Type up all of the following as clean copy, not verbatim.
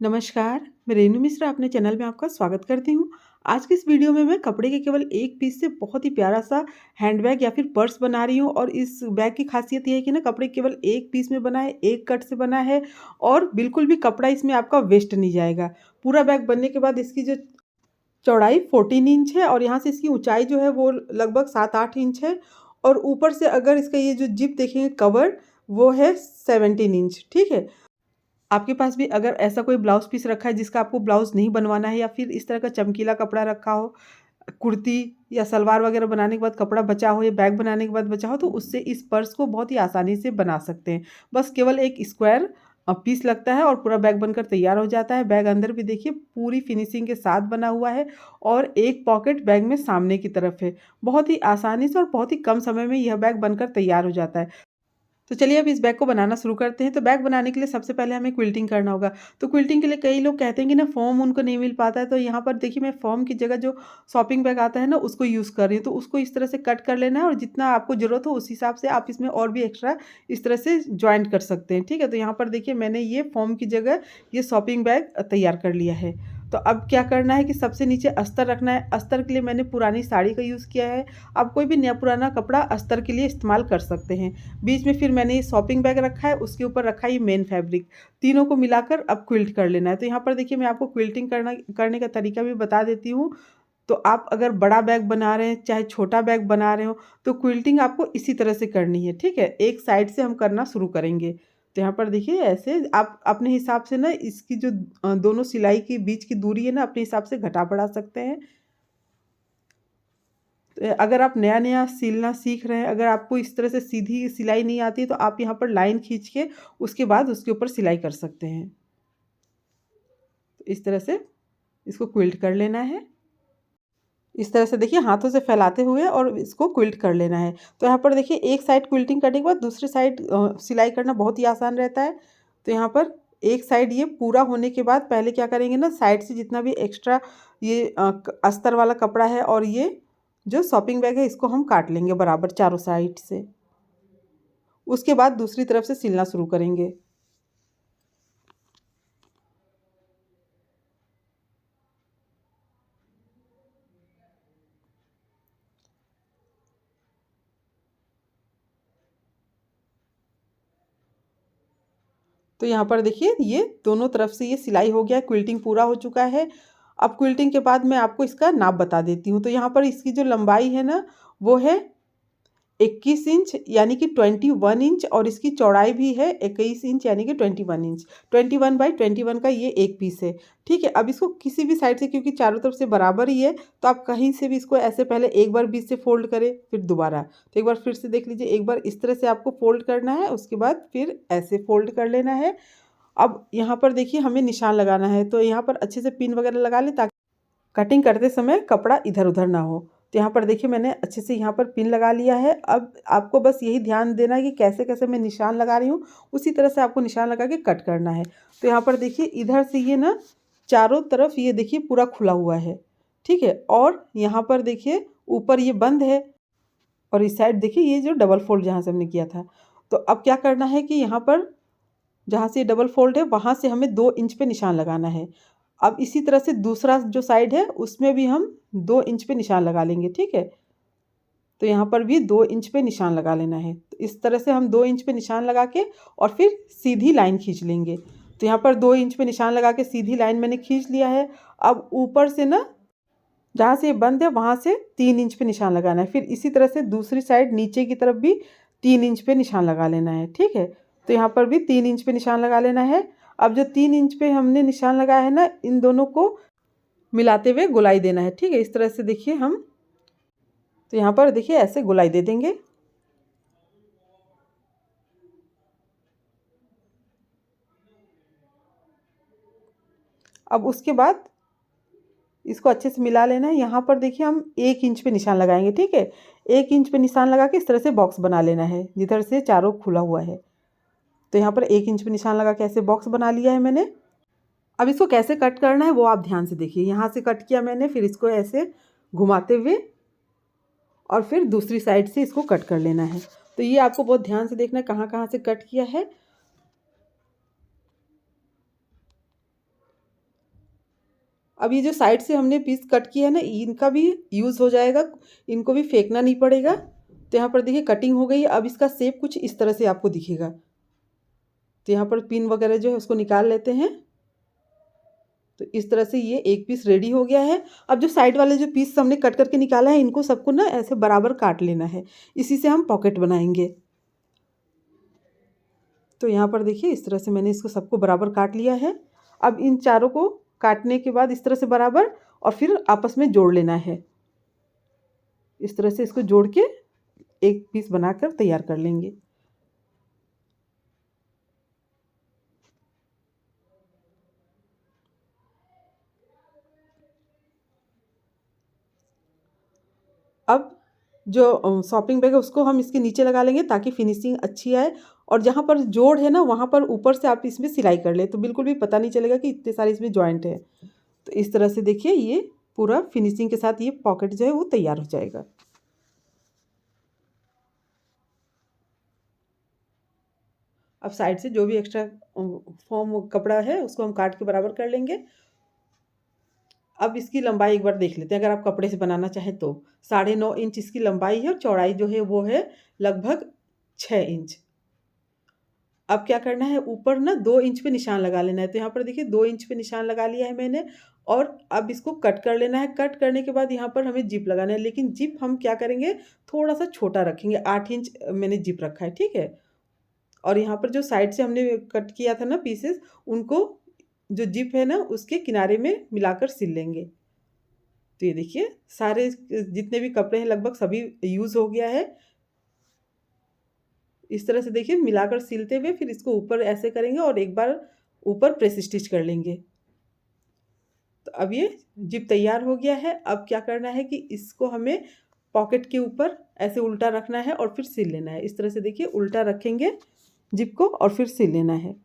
नमस्कार, मैं रेनू मिश्रा अपने चैनल में आपका स्वागत करती हूँ। आज की इस वीडियो में मैं कपड़े के केवल एक पीस से बहुत ही प्यारा-सा हैंडबैग या फिर पर्स बना रही हूँ और इस बैग की खासियत ये है कि ना कपड़े केवल एक पीस में बना है, एक कट से बना है और बिल्कुल भी कपड़ा इसमें आपका वेस्ट नहीं जाएगा। पूरा बैग बनने के बाद इसकी जो चौड़ाई 14 इंच है और यहाँ से इसकी ऊँचाई जो है वो लगभग 7-8 इंच है और ऊपर से अगर इसका ये जो ज़िप देखेंगे कवर वो है 17 इंच, ठीक है? आपके पास भी अगर ऐसा कोई ब्लाउज़ पीस रखा है जिसका आपको ब्लाउज़ नहीं बनवाना है या फिर इस तरह का चमकीला कपड़ा रखा हो, कुर्ती या सलवार वगैरह बनाने के बाद कपड़ा बचा हो या बैग बनाने के बाद बचा हो, तो उससे इस पर्स को बहुत ही आसानी से बना सकते हैं। बस केवल एक स्क्वायर पीस लगता है और पूरा बैग बनकर तैयार हो जाता है। बैग अंदर भी देखिए पूरी फिनिशिंग के साथ बना हुआ है और एक पॉकेट बैग में सामने की तरफ है। बहुत ही आसानी से और बहुत ही कम समय में यह बैग बनकर तैयार हो जाता है। तो चलिए अब इस बैग को बनाना शुरू करते हैं। तो बैग बनाने के लिए सबसे पहले हमें क्विल्टिंग करना होगा। तो क्विल्टिंग के लिए कई लोग कहते हैं कि ना फ़ोम उनको नहीं मिल पाता है, तो यहाँ पर देखिए मैं फ़ोम की जगह जो शॉपिंग बैग आता है ना उसको यूज़ कर रही हूँ। तो उसको इस तरह से कट कर लेना है और जितना आपको ज़रूरत हो उस हिसाब से आप इसमें और भी एक्स्ट्रा इस तरह से जॉइंट कर सकते हैं, ठीक है? तो यहाँ पर देखिए मैंने ये फ़ोम की जगह ये शॉपिंग बैग तैयार कर लिया है। तो अब क्या करना है कि सबसे नीचे अस्तर रखना है। अस्तर के लिए मैंने पुरानी साड़ी का यूज़ किया है। आप कोई भी नया पुराना कपड़ा अस्तर के लिए इस्तेमाल कर सकते हैं। बीच में फिर मैंने ये शॉपिंग बैग रखा है, उसके ऊपर रखा है ये मेन फैब्रिक। तीनों को मिलाकर अब क्विल्ट कर लेना है। तो यहाँ पर देखिए मैं आपको क्विल्टिंग करने का तरीका भी बता देती हूँ। तो आप अगर बड़ा बैग बना रहे हैं, चाहे छोटा बैग बना रहे हो, तो क्विल्टिंग आपको इसी तरह से करनी है, ठीक है? एक साइड से हम करना शुरू करेंगे। तो यहाँ पर देखिए ऐसे आप अपने हिसाब से ना इसकी जो दोनों सिलाई के बीच की दूरी है ना अपने हिसाब से घटा-बढ़ा सकते हैं। तो अगर आप नया-नया सिलना सीख रहे हैं, अगर आपको इस तरह से सीधी सिलाई नहीं आती है, तो आप यहाँ पर लाइन खींच के उसके बाद उसके ऊपर सिलाई कर सकते हैं। तो इस तरह से इसको क्विल्ट कर लेना है। इस तरह से देखिए हाथों से फैलाते हुए और इसको क्विल्ट कर लेना है। तो यहाँ पर देखिए एक साइड क्विल्टिंग करने के बाद दूसरी साइड सिलाई करना बहुत ही आसान रहता है। तो यहाँ पर एक साइड ये पूरा होने के बाद पहले क्या करेंगे ना साइड से जितना भी एक्स्ट्रा ये अस्तर वाला कपड़ा है और ये जो शॉपिंग बैग है इसको हम काट लेंगे बराबर चारों साइड से। उसके बाद दूसरी तरफ से सिलना शुरू करेंगे। तो यहाँ पर देखिए ये दोनों तरफ से ये सिलाई हो गया है, क्विल्टिंग पूरा हो चुका है। अब क्विल्टिंग के बाद मैं आपको इसका नाप बता देती हूँ। तो यहाँ पर इसकी जो लंबाई है ना वो है 21 इंच यानी कि 21 इंच और इसकी चौड़ाई भी है 21 इंच यानी कि 21 इंच। 21 बाई 21 का ये एक पीस है, ठीक है? अब इसको किसी भी साइड से क्योंकि चारों तरफ से बराबर ही है, तो आप कहीं से भी इसको ऐसे पहले एक बार बीच से फ़ोल्ड करें, फिर दोबारा। तो एक बार फिर से देख लीजिए, एक बार इस तरह से आपको फ़ोल्ड करना है, उसके बाद फिर ऐसे फ़ोल्ड कर लेना है। अब यहाँ पर देखिए हमें निशान लगाना है, तो यहाँ पर अच्छे से पिन वगैरह लगा लें ताकि कटिंग करते समय कपड़ा इधर-उधर ना हो। तो यहाँ पर देखिए मैंने अच्छे से यहाँ पर पिन लगा लिया है। अब आपको बस यही ध्यान देना है कि कैसे-कैसे मैं निशान लगा रही हूँ, उसी तरह से आपको निशान लगा के कट करना है। तो यहाँ पर देखिए इधर से ये ना चारों तरफ ये देखिए पूरा खुला हुआ है, ठीक है? और यहाँ पर देखिए ऊपर ये बंद है और इस साइड देखिए ये जो डबल फ़ोल्ड जहाँ से हमने किया था। तो अब क्या करना है कि यहाँ पर जहाँ से ये डबल फ़ोल्ड है वहाँ से हमें 2 इंच पे निशान लगाना है। अब इसी तरह से दूसरा जो साइड है उसमें भी हम 2 इंच पे निशान लगा लेंगे, ठीक है? तो यहाँ पर भी 2 इंच पे निशान लगा लेना है। तो इस तरह से हम 2 इंच पे निशान लगा के और फिर सीधी लाइन खींच लेंगे। तो यहाँ पर 2 इंच पे निशान लगा के सीधी लाइन मैंने खींच लिया है। अब ऊपर से ना जहाँ से ये बंद है वहाँ से 3 इंच पे निशान लगाना है। फिर इसी तरह से दूसरी साइड नीचे की तरफ भी 3 इंच पे निशान लगा लेना है, ठीक है? तो यहाँ पर भी 3 इंच पे निशान लगा लेना है। अब जो 3 इंच पे हमने निशान लगाया है ना, इन दोनों को मिलाते हुए गोलाई देना है, ठीक है? इस तरह से देखिए हम तो यहाँ पर देखिए ऐसे गोलाई दे देंगे। अब उसके बाद इसको अच्छे से मिला लेना है। यहाँ पर देखिए हम 1 इंच पे निशान लगाएँगे, ठीक है? 1 इंच पे निशान लगा के इस तरह से बॉक्स बना लेना है, जिधर से चारों खुला हुआ है। तो यहाँ पर 1 इंच पे निशान लगा के ऐसे बॉक्स बना लिया है मैंने। अब इसको कैसे कट करना है वो आप ध्यान से देखिए। यहाँ से कट किया मैंने, फिर इसको ऐसे घुमाते हुए और फिर दूसरी साइड से इसको कट कर लेना है। तो ये आपको बहुत ध्यान से देखना है कहाँ-कहाँ से कट किया है। अब ये जो साइड से हमने पीस कट किया है ना, इनका भी यूज़ हो जाएगा, इनको भी फेंकना नहीं पड़ेगा। तो यहाँ पर देखिए कटिंग हो गई है। अब इसका शेप कुछ इस तरह से आपको दिखेगा। तो यहाँ पर पिन वगैरह जो है उसको निकाल लेते हैं। तो इस तरह से ये एक पीस रेडी हो गया है। अब जो साइड वाले जो पीस हमने कट करके निकाला है, इनको सबको ना ऐसे बराबर काट लेना है। इसी से हम पॉकेट बनाएंगे। तो यहाँ पर देखिए इस तरह से मैंने इसको सबको बराबर काट लिया है। अब इन चारों को काटने के बाद इस तरह से बराबर और फिर आपस में जोड़ लेना है। इस तरह से इसको जोड़ के एक पीस बनाकर तैयार कर लेंगे। अब जो शॉपिंग बैग है उसको हम इसके नीचे लगा लेंगे ताकि फिनिशिंग अच्छी आए। और जहाँ पर जोड़ है ना, वहाँ पर ऊपर से आप इसमें सिलाई कर ले तो बिल्कुल भी पता नहीं चलेगा कि इतने सारे इसमें जॉइंट है। तो इस तरह से देखिए ये पूरा फिनिशिंग के साथ ये पॉकेट जो है वो तैयार हो जाएगा। अब साइड से जो भी एक्स्ट्रा फॉर्म कपड़ा है उसको हम काट के बराबर कर लेंगे। अब इसकी लंबाई एक बार देख लेते हैं। अगर आप कपड़े से बनाना चाहें तो 9.5 इंच इसकी लंबाई है और चौड़ाई जो है वो है लगभग 6 इंच। अब क्या करना है, ऊपर ना 2 इंच पे निशान लगा लेना है। तो यहाँ पर देखिए 2 इंच पे निशान लगा लिया है मैंने। और अब इसको कट कर लेना है। कट करने के बाद यहाँ पर हमें जिप लगाना है, लेकिन जिप हम क्या करेंगे, थोड़ा सा छोटा रखेंगे। 8 इंच मैंने जिप रखा है, ठीक है। और यहाँ पर जो साइड से हमने कट किया था ना पीसेस, उनको जो जिप है ना उसके किनारे में मिलाकर सिल लेंगे। तो ये देखिए सारे जितने भी कपड़े हैं लगभग सभी यूज़ हो गया है। इस तरह से देखिए मिलाकर सिलते हुए फिर इसको ऊपर ऐसे करेंगे और एक बार ऊपर प्रेस स्टिच कर लेंगे। तो अब ये जिप तैयार हो गया है। अब क्या करना है कि इसको हमें पॉकेट के ऊपर ऐसे उल्टा रखना है और फिर सिल लेना है। इस तरह से देखिए उल्टा रखेंगे जिप को और फिर सिल लेना है।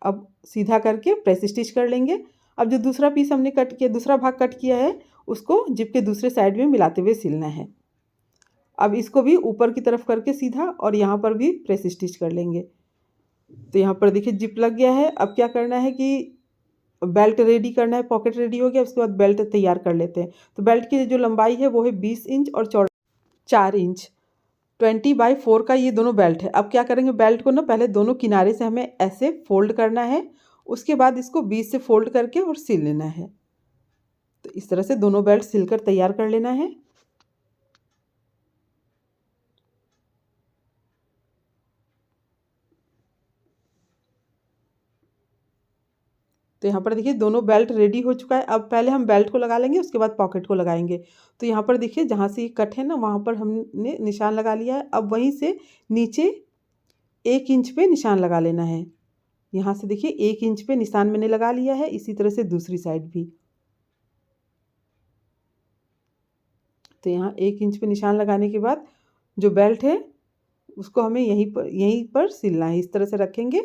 अब सीधा करके प्रेस स्टिच कर लेंगे। अब जो दूसरा पीस हमने कट किया, दूसरा भाग कट किया है, उसको जिप के दूसरे साइड में मिलाते हुए सिलना है। अब इसको भी ऊपर की तरफ करके सीधा और यहाँ पर भी प्रेस स्टिच कर लेंगे। तो यहाँ पर देखिए जिप लग गया है। अब क्या करना है कि बेल्ट रेडी करना है। पॉकेट रेडी हो गया, उसके बाद बेल्ट तैयार कर लेते हैं। तो बेल्ट की जो लंबाई है वो है 20 इंच और चौड़ा 4 इंच। 20/4 का ये दोनों बेल्ट है। अब क्या करेंगे, बेल्ट को ना पहले दोनों किनारे से हमें ऐसे फोल्ड करना है। उसके बाद इसको बीच से फोल्ड करके और सिल लेना है। तो इस तरह से दोनों बेल्ट सिलकर तैयार कर लेना है। तो यहाँ पर देखिए दोनों बेल्ट रेडी हो चुका है। अब पहले हम बेल्ट को लगा लेंगे, उसके बाद पॉकेट को लगाएंगे। तो यहाँ पर देखिए जहाँ से ये कट है ना, वहाँ पर हमने निशान लगा लिया है। अब वहीं से नीचे 1 इंच पे निशान लगा लेना है। यहाँ से देखिए 1 इंच पे निशान मैंने लगा लिया है। इसी तरह से दूसरी साइड भी। तो यहाँ 1 इंच पे निशान लगाने के बाद जो बेल्ट है उसको हमें यहीं पर सिलना है। इस तरह से रखेंगे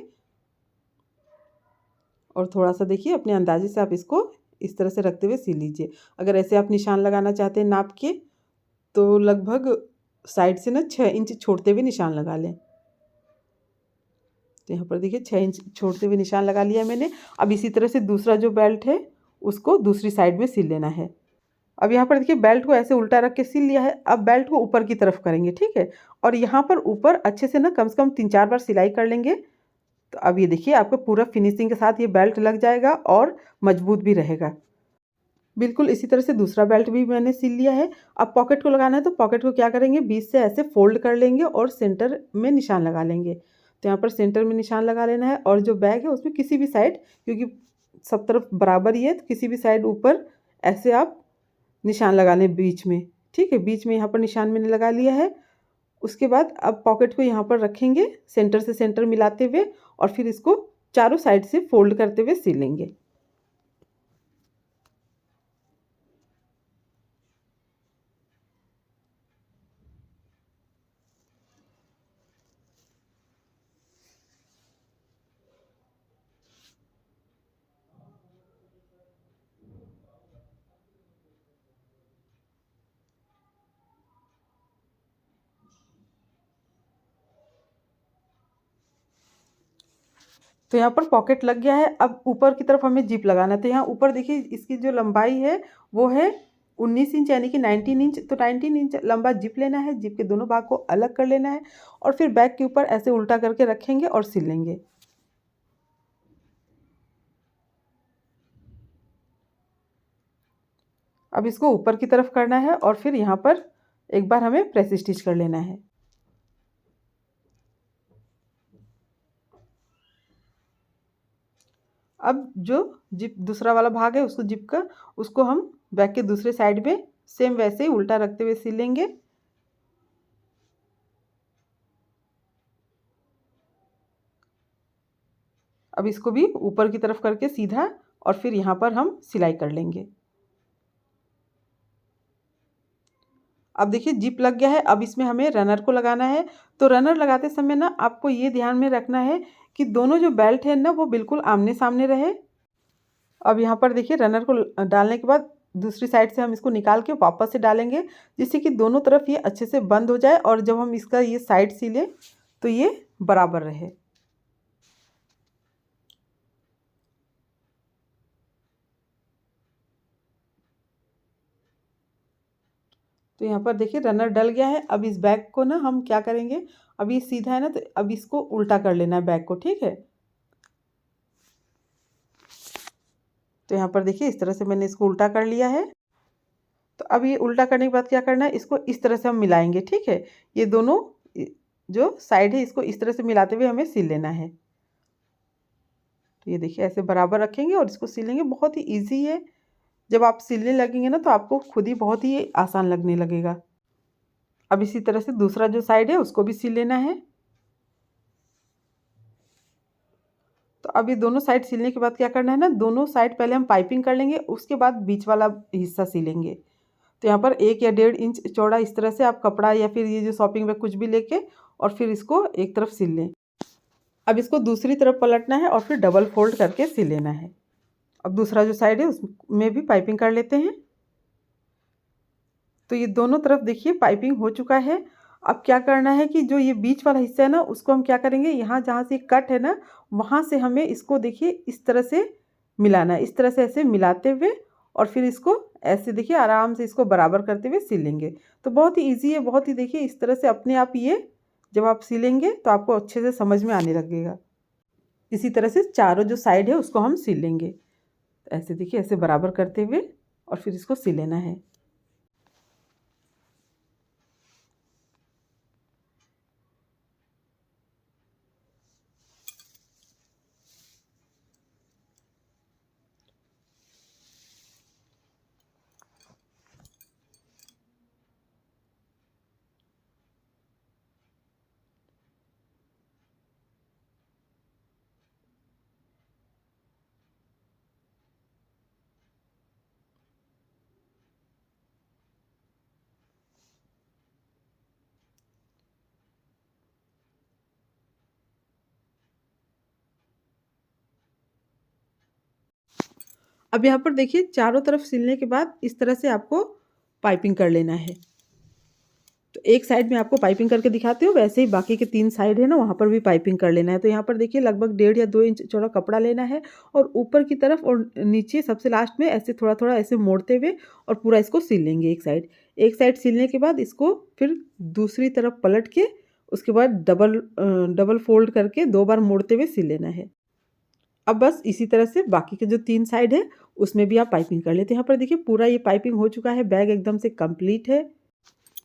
और थोड़ा सा देखिए अपने अंदाजे से आप इसको इस तरह से रखते हुए सिल लीजिए। अगर ऐसे आप निशान लगाना चाहते हैं नाप के, तो लगभग साइड से ना 6 इंच छोड़ते हुए निशान लगा लें। तो यहाँ पर देखिए 6 इंच छोड़ते हुए निशान लगा लिया है मैंने। अब इसी तरह से दूसरा जो बेल्ट है उसको दूसरी साइड में सिल लेना है। अब यहाँ पर देखिए बेल्ट को ऐसे उल्टा रख के सिल लिया है। अब बेल्ट को ऊपर की तरफ करेंगे, ठीक है। और यहाँ पर ऊपर अच्छे से ना कम से कम 3-4 बार सिलाई कर लेंगे। तो अब ये देखिए आपको पूरा फिनिशिंग के साथ ये बेल्ट लग जाएगा और मजबूत भी रहेगा। बिल्कुल इसी तरह से दूसरा बेल्ट भी मैंने सिल लिया है। अब पॉकेट को लगाना है, तो पॉकेट को क्या करेंगे, बीच से ऐसे फोल्ड कर लेंगे और सेंटर में निशान लगा लेंगे। तो यहाँ पर सेंटर में निशान लगा लेना है। और जो बैग है उसमें किसी भी साइड, क्योंकि सब तरफ बराबर ही है, तो किसी भी साइड ऊपर ऐसे आप निशान लगा लें बीच में, ठीक है। बीच में यहाँ पर निशान मैंने लगा लिया है। उसके बाद अब पॉकेट को यहाँ पर रखेंगे सेंटर से सेंटर मिलाते हुए और फिर इसको चारों साइड से फोल्ड करते हुए सिल लेंगे। तो यहाँ पर पॉकेट लग गया है। अब ऊपर की तरफ हमें जिप लगाना है। तो यहाँ ऊपर देखिए इसकी जो लंबाई है वो है 19 इंच यानी कि 19 इंच। तो 19 इंच लंबा जिप लेना है, जिप के दोनों भाग को अलग कर लेना है और फिर बैक के ऊपर ऐसे उल्टा करके रखेंगे और सिल लेंगे। अब इसको ऊपर की तरफ करना है और फिर यहाँ पर एक बार हमें प्रेस स्टिच कर लेना है। अब जो जिप दूसरा वाला भाग है उसको जिप का उसको हम बैक के दूसरे साइड में सेम वैसे ही उल्टा रखते हुए सिल लेंगे। अब इसको भी ऊपर की तरफ करके सीधा और फिर यहाँ पर हम सिलाई कर लेंगे। अब देखिए जिप लग गया है। अब इसमें हमें रनर को लगाना है। तो रनर लगाते समय ना आपको ये ध्यान में रखना है कि दोनों जो बेल्ट है ना वो बिल्कुल आमने सामने रहे। अब यहाँ पर देखिए रनर को डालने के बाद दूसरी साइड से हम इसको निकाल के वापस से डालेंगे, जिससे कि दोनों तरफ ये अच्छे से बंद हो जाए और जब हम इसका ये साइड सिलें तो ये बराबर रहे। तो यहाँ पर देखिए रनर डल गया है। अब इस बैग को ना हम क्या करेंगे, अब ये सीधा है ना तो अब इसको उल्टा कर लेना है बैग को, ठीक है। तो यहाँ पर देखिए इस तरह से मैंने इसको उल्टा कर लिया है। तो अब ये उल्टा करने के बाद क्या करना है, इसको इस तरह से हम मिलाएंगे, ठीक है। ये दोनों जो साइड है इसको इस तरह से मिलाते हुए हमें सिल लेना है। तो ये देखिए ऐसे बराबर रखेंगे और इसको सिलेंगे। बहुत ही ईजी है। जब आप सिलने लगेंगे ना तो आपको खुद ही बहुत ही आसान लगने लगेगा। अब इसी तरह से दूसरा जो साइड है उसको भी सिल लेना है। तो अब ये दोनों साइड सिलने के बाद क्या करना है ना, दोनों साइड पहले हम पाइपिंग कर लेंगे, उसके बाद बीच वाला हिस्सा सिलेंगे। तो यहाँ पर 1 या 1.5 इंच चौड़ा इस तरह से आप कपड़ा या फिर ये जो शॉपिंग बैग कुछ भी लेके और फिर इसको एक तरफ सिल लें। अब इसको दूसरी तरफ पलटना है और फिर डबल फोल्ड करके सिल लेना है। अब दूसरा जो साइड है उसमें भी पाइपिंग कर लेते हैं। तो ये दोनों तरफ देखिए पाइपिंग हो चुका है। अब क्या करना है कि जो ये बीच वाला हिस्सा है ना उसको हम क्या करेंगे, यहाँ जहाँ से कट है ना वहाँ से हमें इसको देखिए इस तरह से मिलाना है। इस तरह से ऐसे मिलाते हुए और फिर इसको ऐसे देखिए आराम से इसको बराबर करते हुए सिलेंगे। तो बहुत ही ईजी है, बहुत ही देखिए इस तरह से अपने आप ये जब आप सिलेंगे तो आपको अच्छे से समझ में आने लगेगा। इसी तरह से चारों जो साइड है उसको हम सिल लेंगे। ऐसे देखिए ऐसे बराबर करते हुए और फिर इसको सिल लेना है। अब यहाँ पर देखिए चारों तरफ सिलने के बाद इस तरह से आपको पाइपिंग कर लेना है। तो एक साइड में आपको पाइपिंग करके दिखाते हो, वैसे ही बाकी के 3 साइड है ना वहाँ पर भी पाइपिंग कर लेना है। तो यहाँ पर देखिए लगभग 1.5 या 2 इंच चौड़ा कपड़ा लेना है और ऊपर की तरफ और नीचे सबसे लास्ट में ऐसे थोड़ा थोड़ा ऐसे मोड़ते हुए और पूरा इसको सिल लेंगे एक साइड। एक साइड सिलने के बाद इसको फिर दूसरी तरफ पलट के उसके बाद डबल फोल्ड करके 2 बार मोड़ते हुए सिल लेना है। अब बस इसी तरह से बाकी के जो 3 साइड है उसमें भी आप पाइपिंग कर लेते हैं। यहाँ पर देखिए पूरा ये पाइपिंग हो चुका है, बैग एकदम से कंप्लीट है।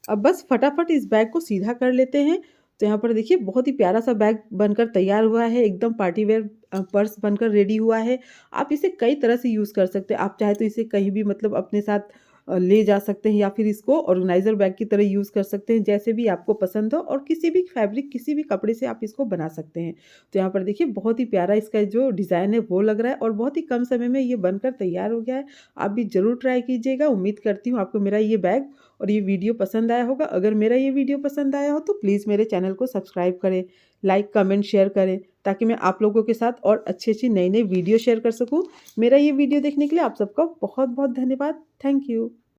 अब बस फटाफट इस बैग को सीधा कर लेते हैं। तो यहाँ पर देखिए बहुत ही प्यारा सा बैग बनकर तैयार हुआ है, एकदम पार्टी वेयर पर्स बनकर रेडी हुआ है। आप इसे कई तरह से यूज़ कर सकते हैं। आप चाहे तो इसे कहीं भी मतलब अपने साथ ले जा सकते हैं या फिर इसको ऑर्गेनाइज़र बैग की तरह यूज़ कर सकते हैं, जैसे भी आपको पसंद हो। और किसी भी फैब्रिक किसी भी कपड़े से आप इसको बना सकते हैं। तो यहाँ पर देखिए बहुत ही प्यारा इसका जो डिज़ाइन है वो लग रहा है और बहुत ही कम समय में ये बनकर तैयार हो गया है। आप भी ज़रूर ट्राई कीजिएगा। उम्मीद करती हूँ आपको मेरा ये बैग और ये वीडियो पसंद आया होगा। अगर मेरा ये वीडियो पसंद आया हो तो प्लीज़ मेरे चैनल को सब्सक्राइब करें, लाइक कमेंट शेयर करें, ताकि मैं आप लोगों के साथ और अच्छी नई वीडियो शेयर कर सकूं। मेरा ये वीडियो देखने के लिए आप सबका बहुत बहुत धन्यवाद। Thank you.